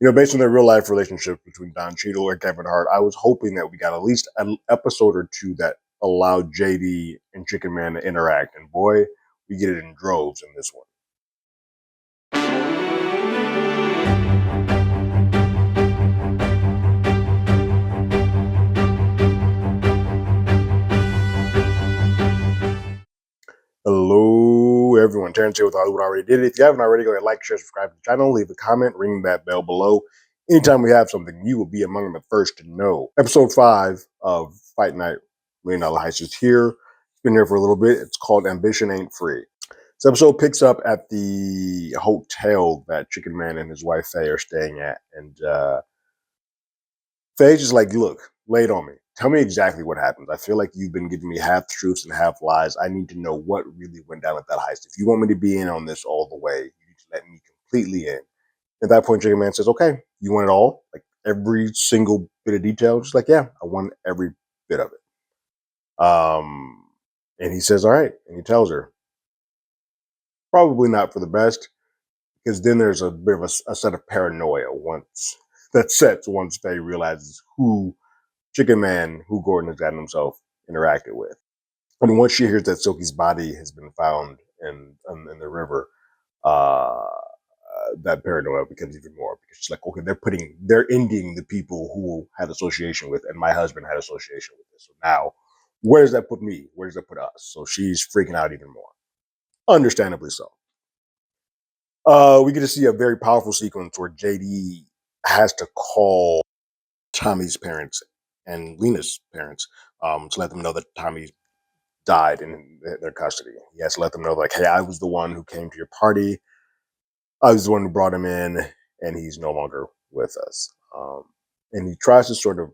Based on their real life relationship between Don Cheadle and Kevin Hart, I was hoping that we got at least an episode or two that allowed JD and Chicken Man to interact. And boy, we get it in droves in this one. Hello, everyone. Terrence here with Hollywood Already Did It. If you haven't already, go ahead, like, share, subscribe to the channel, leave a comment, ring that bell below. Anytime we have something, you will be among the first to know. Episode 5 of Fight Night Million Dollar Heist is here. It's been here for a little bit. It's called Ambition Ain't Free. This episode picks up at the hotel that Chicken Man and his wife Faye are staying at. And Faye's just like, look, lay it on me. Tell me exactly what happened. I feel like you've been giving me half truths and half lies. I need to know what really went down at that heist. If you want me to be in on this all the way, you need to let me completely in. At that point, Chicken Man says, okay, you want it all? Like every single bit of detail? Just like, yeah, I want every bit of it. And he says, all right. And he tells her, probably not for the best, because then there's a bit of a set of paranoia once Faye realizes who Chicken Man, who Gordon has gotten himself interacted with. And once she hears that Silky's body has been found in the river, that paranoia becomes even more, because she's like, okay, they're ending the people who had association with, and my husband had association with this. So now, where does that put me? Where does that put us? So she's freaking out even more, understandably so. We get to see a very powerful sequence where JD has to call Tommy's parents and Lena's parents to let them know that Tommy died in their custody. He has to let them know, like, hey, I was the one who came to your party. I was the one who brought him in, and he's no longer with us. And he tries to sort of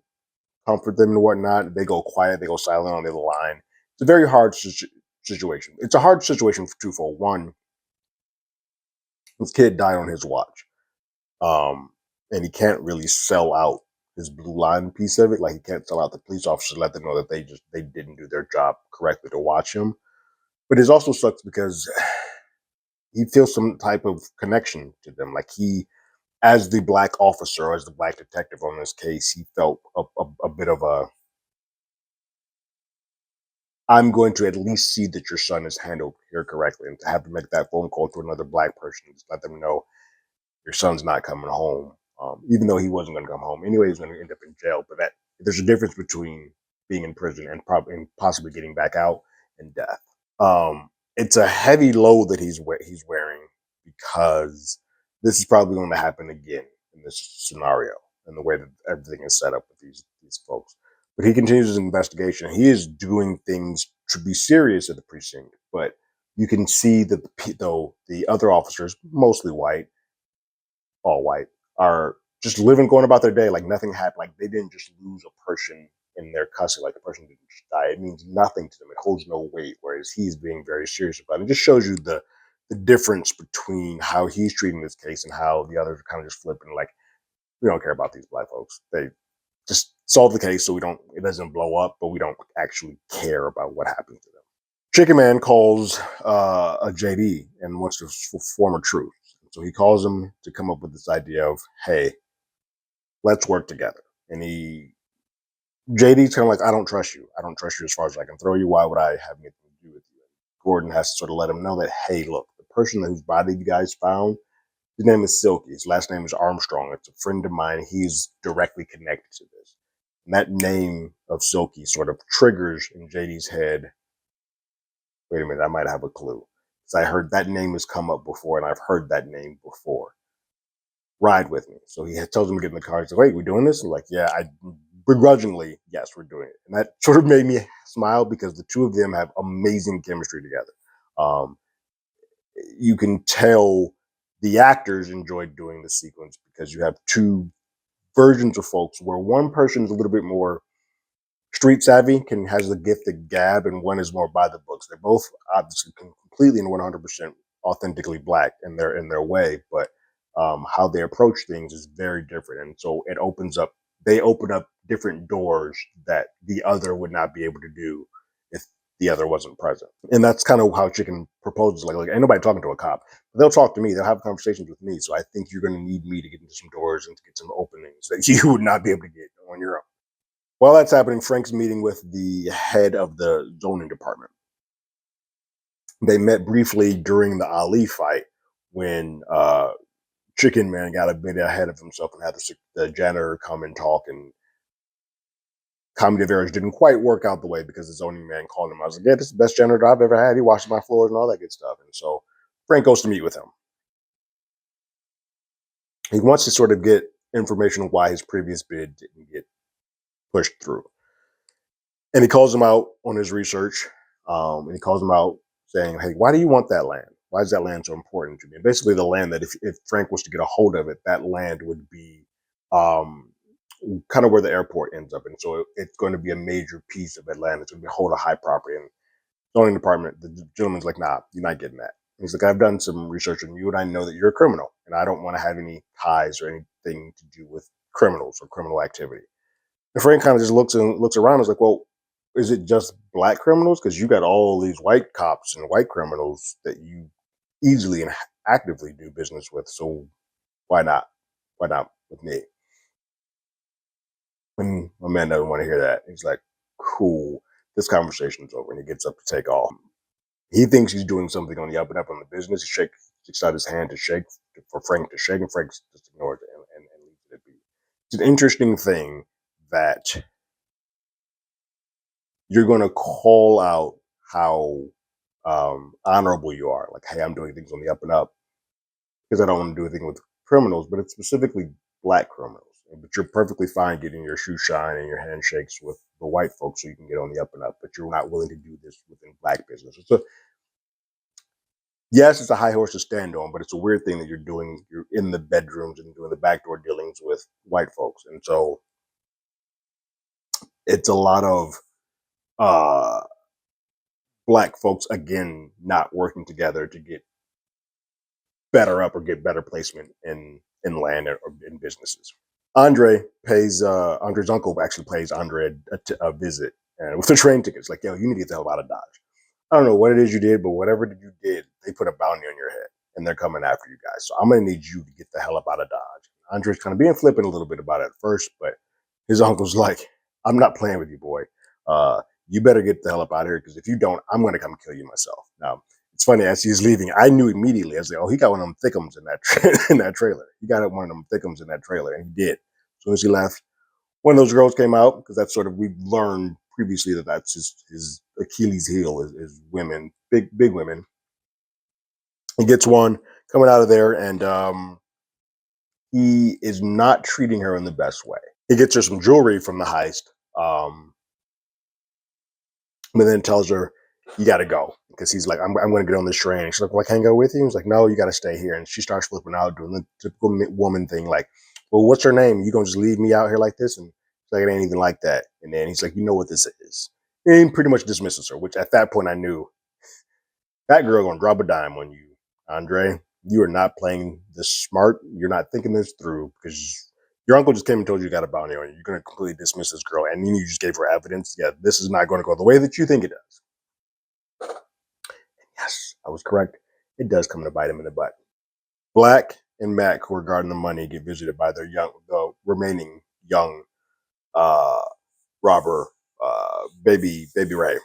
comfort them and whatnot. They go quiet. They go silent on the other line. It's a very hard situation. It's a hard situation for twofold. One, his kid died on his watch. And he can't really sell out his blue line piece of it. Like, he can't sell out the police officers, let them know that they didn't do their job correctly to watch him. But it also sucks because he feels some type of connection to them. Like, he, as the black officer, or as the black detective on this case, he felt a bit of a, I'm going to at least see that your son is handled here correctly. And to have to make that phone call to another black person, just let them know your son's not coming home. Even though he wasn't going to come home anyway, he was going to end up in jail. But there's a difference between being in prison and possibly getting back out and death. It's a heavy load that he's wearing, because this is probably going to happen again in this scenario and the way that everything is set up with these folks. But he continues his investigation. He is doing things to be serious at the precinct, but you can see that the other officers, mostly white, all white, are just going about their day like nothing happened. Like, they didn't just lose a person in their custody, like the person didn't just die. It means nothing to them. It holds no weight, whereas he's being very serious about it. It just shows you the difference between how he's treating this case and how the others are kind of just flipping, like, we don't care about these black folks. They just solve the case so it doesn't blow up, but we don't actually care about what happens to them. Chicken Man calls a JD and wants to form a truce. So he calls him to come up with this idea of, hey, let's work together. And JD's kind of like, I don't trust you. I don't trust you as far as I can throw you. Why would I have anything to do with you? Gordon has to sort of let him know that, hey, look, the person whose body you guys found, his name is Silky. His last name is Armstrong. It's a friend of mine. He's directly connected to this. And that name of Silky sort of triggers in JD's head, wait a minute, I might have a clue. Because I heard that name has come up before, and I've heard that name before. Ride with me. So he tells him to get in the car. He's like, wait, we doing this? And like, yeah, begrudgingly, yes, we're doing it. And that sort of made me smile, because the two of them have amazing chemistry together. You can tell the actors enjoyed doing the sequence, because you have two versions of folks where one person is a little bit more street savvy, has the gift of gab, and one is more by the books. They're both obviously completely and 100% authentically black in their way, but how they approach things is very different. And so they open up different doors that the other would not be able to do if the other wasn't present. And that's kind of how Chicken proposes. Like ain't nobody talking to a cop. They'll talk to me. They'll have conversations with me. So I think you're going to need me to get into some doors and to get some openings that you would not be able to get on your own. While that's happening, Frank's meeting with the head of the zoning department. They met briefly during the Ali fight when Chicken Man got a bit ahead of himself and had the janitor come and talk. And Comedy of Errors didn't quite work out the way because the zoning man called him. I was like, yeah, this is the best janitor I've ever had. He washes my floors and all that good stuff. And so Frank goes to meet with him. He wants to sort of get information on why his previous bid didn't get pushed through. And he calls him out on his research. And he calls him out saying, hey, why do you want that land? Why is that land so important to me? And basically the land that if Frank was to get a hold of it, that land would be kind of where the airport ends up. And so it's going to be a major piece of Atlanta. It's going to be a whole high property. And zoning department, the gentleman's like, nah, you're not getting that. He's like, I've done some research on you and I know that you're a criminal and I don't want to have any ties or anything to do with criminals or criminal activity. And Frank kind of just looks around and is like, well, is it just black criminals? Because you got all these white cops and white criminals that you easily and actively do business with. So why not? Why not with me? And my man doesn't want to hear that. He's like, cool, this conversation's over. And he gets up to take off. He thinks he's doing something on the up and up on the business. He sticks out his hand to shake for Frank to shake, and Frank just ignores it and leaves it be. It's an interesting thing that you're going to call out how honorable you are. Like, hey, I'm doing things on the up and up because I don't want to do anything with criminals, but it's specifically black criminals. But you're perfectly fine getting your shoe shine and your handshakes with the white folks so you can get on the up and up, but you're not willing to do this within black business. Yes, it's a high horse to stand on, but it's a weird thing that you're doing. You're in the bedrooms and doing the backdoor dealings with white folks. And so it's a lot of uh, black folks, again, not working together to get better up or get better placement in land or in businesses. Andre's uncle actually pays Andre a visit and with the train tickets. Like, yo, you need to get the hell out of Dodge. I don't know what it is you did, but whatever you did, they put a bounty on your head and they're coming after you guys. So I'm going to need you to get the hell up out of Dodge. Andre's kind of being flippant a little bit about it at first, but his uncle's like, I'm not playing with you, boy. You better get the hell up out of here because if you don't, I'm going to come kill you myself. Now, it's funny, as he's leaving, I knew immediately. I was like, oh, he got one of them thickums in in that trailer. He got one of them thickums in that trailer, and he did. As soon as he left, one of those girls came out because that's sort of, we've learned previously that that's his Achilles heel is women, big women. He gets one coming out of there, and he is not treating her in the best way. He gets her some jewelry from the heist, but then tells her, you got to go because he's like, I'm going to get on this train. And she's like, well, I can't go with you. He's like, no, you got to stay here. And she starts flipping out, doing the typical woman thing, like, well, what's her name? You going to just leave me out here like this? And she's like, it ain't even like that. And then he's like, you know what this is? And he pretty much dismisses her, which at that point I knew that girl going to drop a dime on you, Andre. You are not playing this smart. You're not thinking this through because your uncle just came and told you got a bounty on you. You're going to completely dismiss this girl. And then you just gave her evidence. Yeah, this is not going to go the way that you think it does. Yes, I was correct. It does come to bite him in the butt. Black and Mac, who are guarding the money, get visited by the remaining young robber, baby Ray,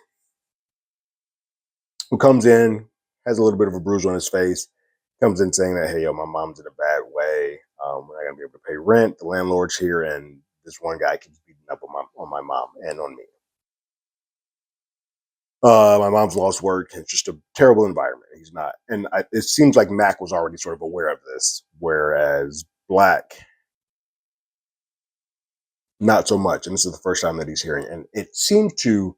who comes in, has a little bit of a bruise on his face, comes in saying that, hey, yo, my mom's in a bad way. We're not gonna be able to pay rent. The landlord's here, and this one guy keeps beating up on my mom and on me. My mom's lost work. It's just a terrible environment. He's not, and it seems like Mac was already sort of aware of this, whereas Black, not so much. And this is the first time that he's hearing. And it seemed to,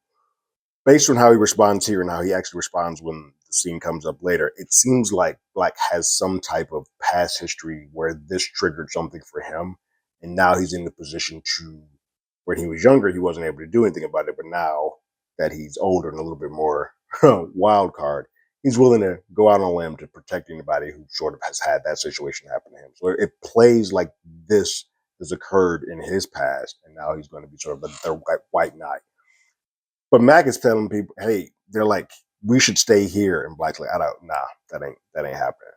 based on how he responds here and how he actually responds when the scene comes up later, it seems like Black has some type of past history where this triggered something for him, and now he's in the position to, when he was younger, he wasn't able to do anything about it, but now that he's older and a little bit more wild card, he's willing to go out on a limb to protect anybody who sort of has had that situation happen to him. So it plays like this has occurred in his past, and now he's going to be sort of the white knight. But Mac is telling people, hey, they're like, we should stay here. And Black's like, that ain't happening.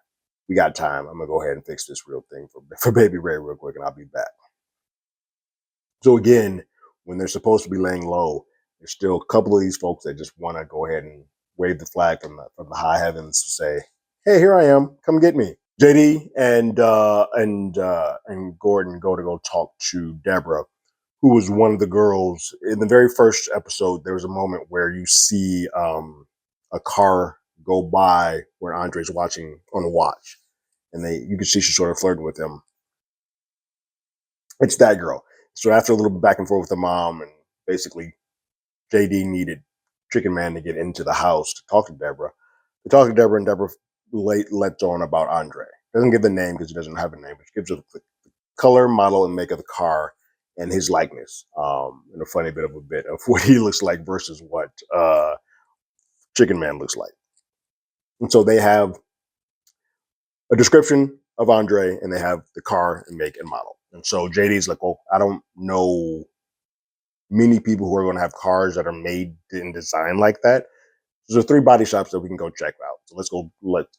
We got time. I'm gonna go ahead and fix this real thing for Baby Ray real quick, and I'll be back. So again, when they're supposed to be laying low, there's still a couple of these folks that just want to go ahead and wave the flag from the high heavens to say, "Hey, here I am. Come get me." JD and Gordon go talk to Deborah, who was one of the girls in the very first episode. There was a moment where you see a car go by where Andre's watching on a watch, and you can see she's sort of flirting with him. It's that girl. So after a little bit back and forth with the mom, and basically JD needed Chicken Man to get into the house to talk to Deborah. They talk to Deborah, and Deborah lets on about Andre. Doesn't give the name because he doesn't have a name, but she gives her the color, model, and make of the car and his likeness. And a funny bit of what he looks like versus what Chicken Man looks like. And so they have a description of Andre, and they have the car and make and model. And so JD's like, well, I don't know many people who are going to have cars that are made and designed like that. So there's 3 body shops that we can go check out. So let's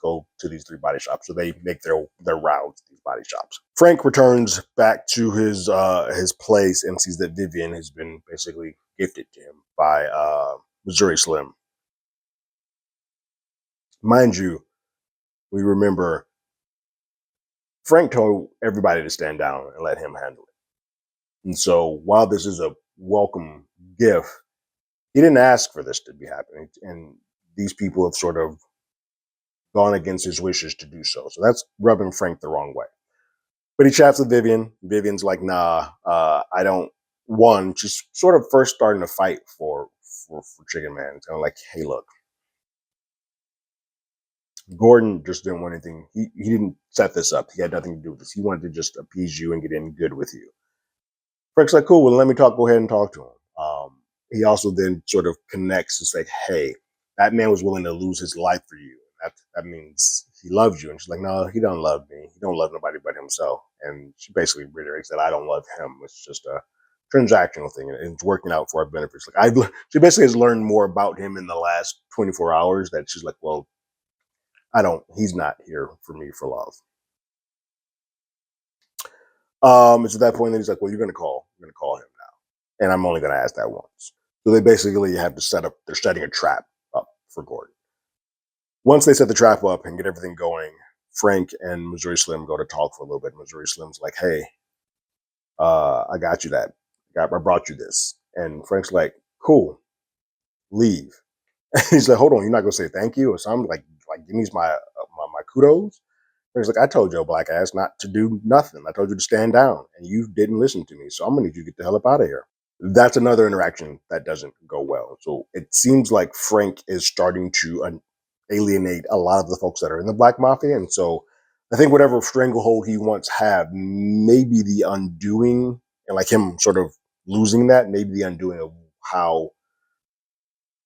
go to these 3 body shops. So they make their rounds to these body shops. Frank returns back to his place and sees that Vivian has been basically gifted to him by Missouri Slim. Mind you, we remember Frank told everybody to stand down and let him handle it. And so while this is a welcome gift, he didn't ask for this to be happening. And these people have sort of gone against his wishes to do so. So that's rubbing Frank the wrong way. But he chats with Vivian. Vivian's like, nah, I don't. One, she's sort of first starting to fight for Chicken Man. It's kind of like, hey, look, Gordon just didn't want anything. He didn't set this up. He had nothing to do with this. He wanted to just appease you and get in good with you. Frank's like, cool, well, let me go ahead and talk to him. He also then sort of connects and say, hey, that man was willing to lose his life for you. That means he loves you. And she's like, no, he don't love me. He don't love nobody but himself. And she basically reiterates that I don't love him. It's just a transactional thing, and it's working out for our benefits. She basically has learned more about him in the last 24 hours that she's like, well, he's not here for me for love. It's at that point that he's like, well, you're going to call him now. And I'm only going to ask that once. So they basically have to they're setting a trap up for Gordon. Once they set the trap up and get everything going, Frank and Missouri Slim go to talk for a little bit. Missouri Slim's like, hey, I got you that. I brought you this. And Frank's like, cool, leave. He's like, hold on, you're not going to say thank you or something? Like give me my kudos? He's like, I told your black ass not to do nothing. I told you to stand down, and you didn't listen to me. So I'm going to need you to get the hell up out of here. That's another interaction that doesn't go well. So it seems like Frank is starting to alienate a lot of the folks that are in the Black Mafia. And so I think whatever stranglehold he once had, maybe the undoing, and like him sort of losing that, maybe the undoing of how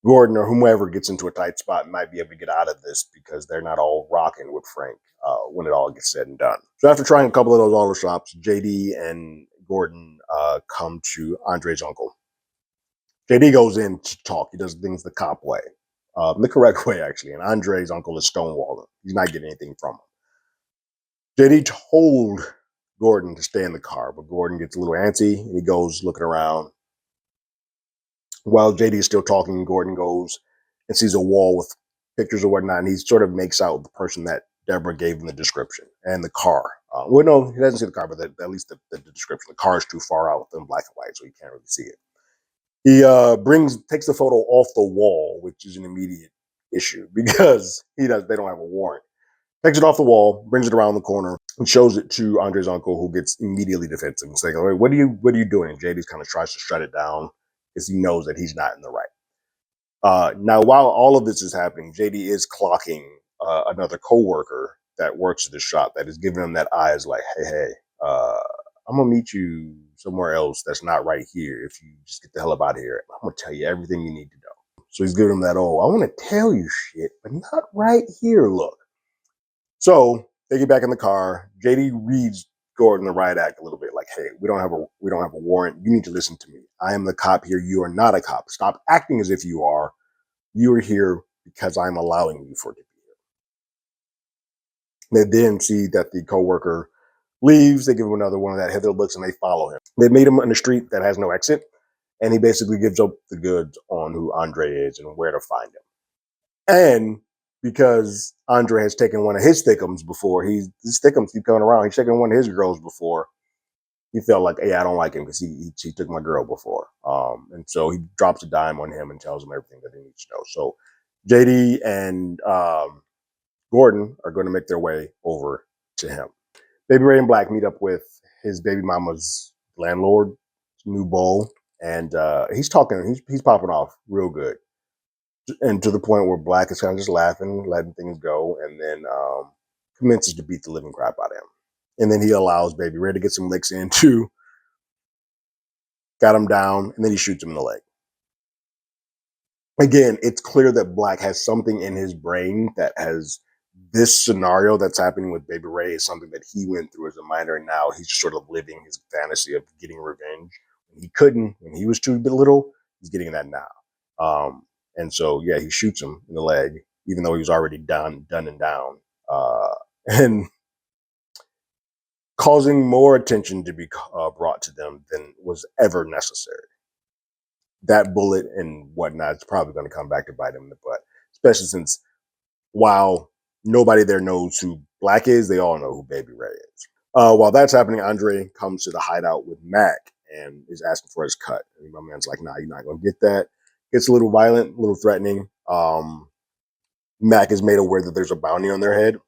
Gordon or whomever gets into a tight spot might be able to get out of this because they're not all rocking with Frank when it all gets said and done. So after trying a couple of those auto shops, JD and Gordon come to Andre's uncle. JD goes in to talk. He does things the cop way, the correct way, actually. And Andre's uncle is stonewalling. He's not getting anything from him. JD told Gordon to stay in the car, but Gordon gets a little antsy and he goes looking around. While JD is still talking, Gordon goes and sees a wall with pictures or whatnot, and he sort of makes out the person that Deborah gave him the description and the car. Well, no, he doesn't see the car, but at least the description. The car is too far out in black and white, so he can't really see it. He takes the photo off the wall, which is an immediate issue because they don't have a warrant. Takes it off the wall, brings it around the corner, and shows it to Andre's uncle, who gets immediately defensive and saying, "What are you doing?" And JD kind of tries to shut it down because he knows that he's not in the right. Now, while all of this is happening, JD is clocking another coworker that works at the shop that is giving him that eyes like, hey, I'm going to meet you somewhere else that's not right here if you just get the hell up out of here. I'm going to tell you everything you need to know. So he's giving him that, I want to tell you shit, but not right here, look. So they get back in the car. JD reads Gordon the riot act a little bit, like, hey, we don't have a warrant. You need to listen to me. I am the cop here. You are not a cop. Stop acting as if you are. You are here because I'm allowing you for it to be here. They then see that the coworker leaves. They give him another one of that heather looks and they follow him. They meet him on the street that has no exit. And he basically gives up the goods on who Andre is and where to find him. And because Andre has taken one of his thickums before, his thickums keep coming around. He's taken one of his girls before. He felt like, hey, I don't like him because he took my girl before. And so he drops a dime on him and tells him everything that he needs to know. So JD and Gordon are going to make their way over to him. Baby Ray and Black meet up with his baby mama's landlord, new beau, and he's talking. He's popping off real good, and to the point where Black is kind of just laughing, letting things go, and then commences to beat the living crap out of him. And then he allows Baby Ray to get some licks in too. Got him down, and then he shoots him in the leg. Again, it's clear that Black has something in his brain that has this scenario that's happening with Baby Ray is something that he went through as a minor, and now he's just sort of living his fantasy of getting revenge. When he couldn't, when he was too little, he's getting that now. And so, yeah, he shoots him in the leg, even though he was already done and down, and causing more attention to be brought to them than was ever necessary. That bullet and whatnot is probably going to come back to bite him in the butt, especially since while nobody there knows who Black is, they all know who Baby Ray is. While that's happening, Andre comes to the hideout with Mac and is asking for his cut. And my man's like, nah, you're not going to get that. It's a little violent, a little threatening. Mac is made aware that there's a bounty on their head.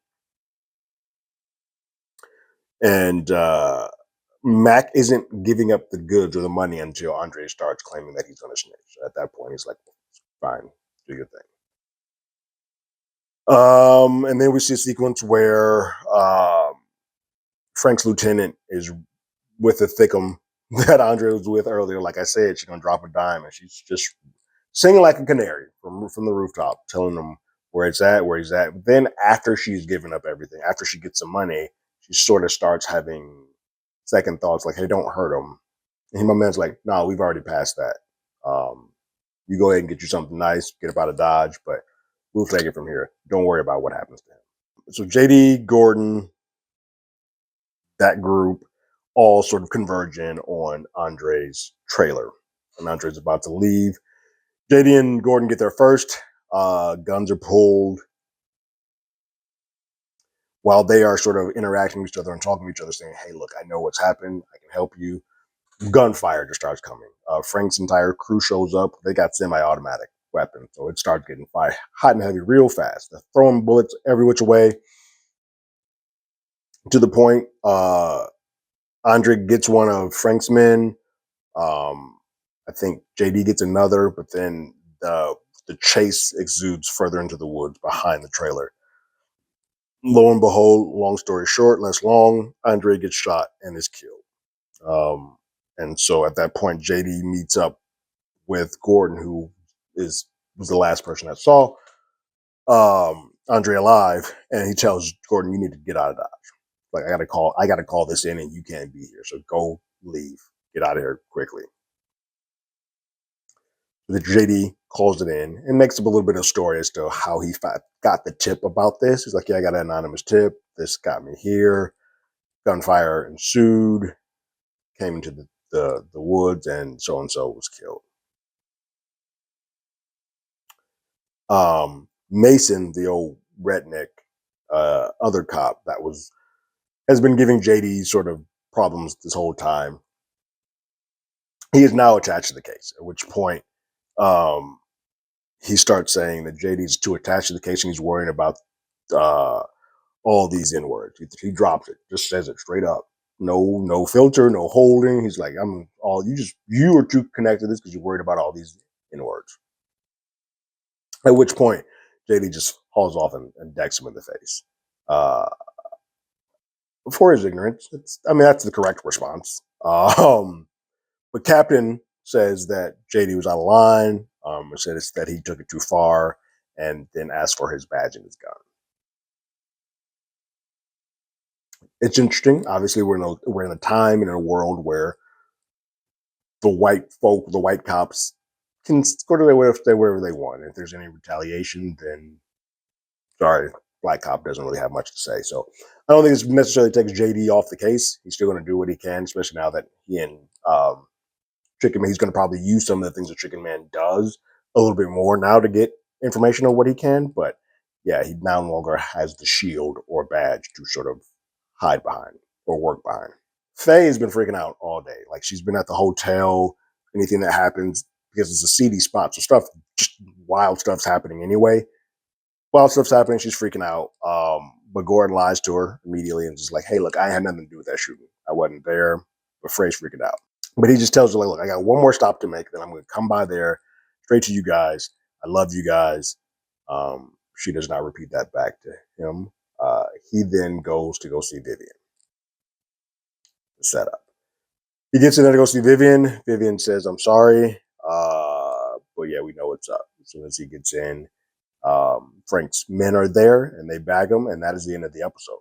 And Mac isn't giving up the goods or the money until Andre starts claiming that he's going to snitch. So at that point, he's like, fine, do your thing. And then we see a sequence where Frank's lieutenant is with the thickum that Andre was with earlier. Like I said, she's going to drop a dime and she's just singing like a canary from the rooftop, telling him where it's at, where he's at. But then after she's given up everything, after she gets some money, she sort of starts having second thoughts like, hey, don't hurt him. And my man's like, no, we've already passed that. You go ahead and get you something nice, get up out of Dodge, but we'll take it from here. Don't worry about what happens to him. So JD, Gordon, that group all sort of converge in on Andre's trailer. And Andre's about to leave. JD and Gordon get there first. Guns are pulled. While they are sort of interacting with each other and talking to each other, saying, hey, look, I know what's happened. I can help you. Gunfire just starts coming. Frank's entire crew shows up. They got semi-automatic weapons, so it starts getting fired hot and heavy real fast. They're throwing bullets every which way. To the point, Andre gets one of Frank's men. I think JD gets another, but then the chase exudes further into the woods behind the trailer. Lo and behold, long story short, less long, Andre gets shot and is killed. And so at that point, JD meets up with Gordon, who was the last person that saw Andre alive, and he tells Gordon, "You need to get out of Dodge. Like I got to call this in, and you can't be here. So go, leave, get out of here quickly." The JD calls it in and makes up a little bit of story as to how he got the tip about this. He's like, yeah, I got an anonymous tip. This got me here. Gunfire ensued, came into the woods, and so was killed. Mason, the old redneck, other cop that has been giving JD sort of problems this whole time. He is now attached to the case, at which point he starts saying that JD's too attached to the case and he's worrying about all these N-words. He drops it, just says it straight up. No filter, no holding. He's like, you are too connected to this because you're worried about all these N-words. At which point, JD just hauls off and decks him in the face. For his ignorance, that's the correct response. But Captain says that JD was out of line. Said that he took it too far, and then asked for his badge and his gun. It's interesting. Obviously, we're in a time and in a world where the white folk, the white cops can sort of whatever they want. If there's any retaliation, then sorry, black cop doesn't really have much to say. So I don't think this necessarily takes JD off the case. He's still going to do what he can, especially now that he and Chicken Man, he's going to probably use some of the things that Chicken Man does a little bit more now to get information on what he can. But yeah, he no longer has the shield or badge to sort of hide behind or work behind. Faye has been freaking out all day. Like she's been at the hotel, anything that happens, because it's a seedy spot. So just wild stuff's happening anyway. Wild stuff's happening, she's freaking out. But Gordon lies to her immediately and just like, hey, look, I had nothing to do with that shooting. I wasn't there. But Frey's freaking out. But he just tells her, like, look, I got one more stop to make. Then I'm going to come by there straight to you guys. I love you guys. She does not repeat that back to him. He then goes to go see Vivian. The setup. He gets in there to go see Vivian. Vivian says, I'm sorry. But yeah, we know what's up. As soon as he gets in, Frank's men are there and they bag him. And that is the end of the episode.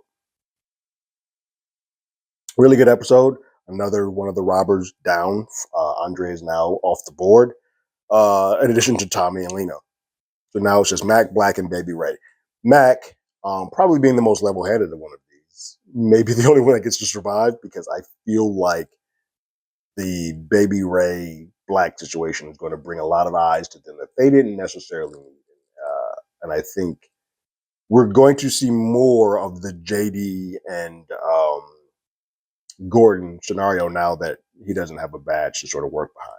Really good episode. Another one of the robbers down. Andre is now off the board, in addition to Tommy and Lena. So now it's just Mac, Black, and Baby Ray. Mac, probably being the most level-headed of one of these. Maybe the only one that gets to survive, because I feel like the Baby Ray Black situation is going to bring a lot of eyes to them that they didn't necessarily need. And I think we're going to see more of the JD and Gordon scenario now that he doesn't have a badge to sort of work behind.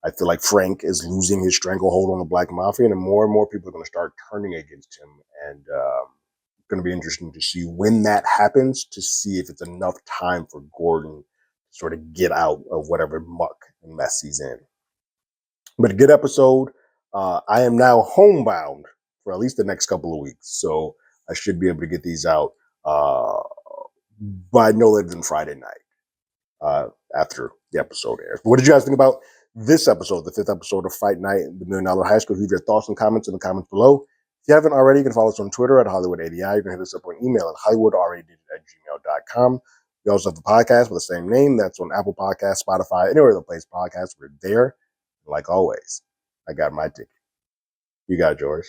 I feel like Frank is losing his stranglehold on the Black Mafia, and more people are going to start turning against him. And it's going to be interesting to see when that happens, to see if it's enough time for Gordon to sort of get out of whatever muck and mess he's in. But a good episode. I am now homebound for at least the next couple of weeks, so I should be able to get these out by no later than Friday night after the episode airs. But what did you guys think about this episode, the 5th episode of Fight Night, the $1 Million Heist? Leave your thoughts and comments in the comments below. If you haven't already, you can follow us on Twitter at HollywoodADI. You can hit us up on email at HollywoodRAD@gmail.com. We also have a podcast with the same name. That's on Apple Podcasts, Spotify, anywhere that plays podcasts. We're there. Like always, I got my ticket. You got yours.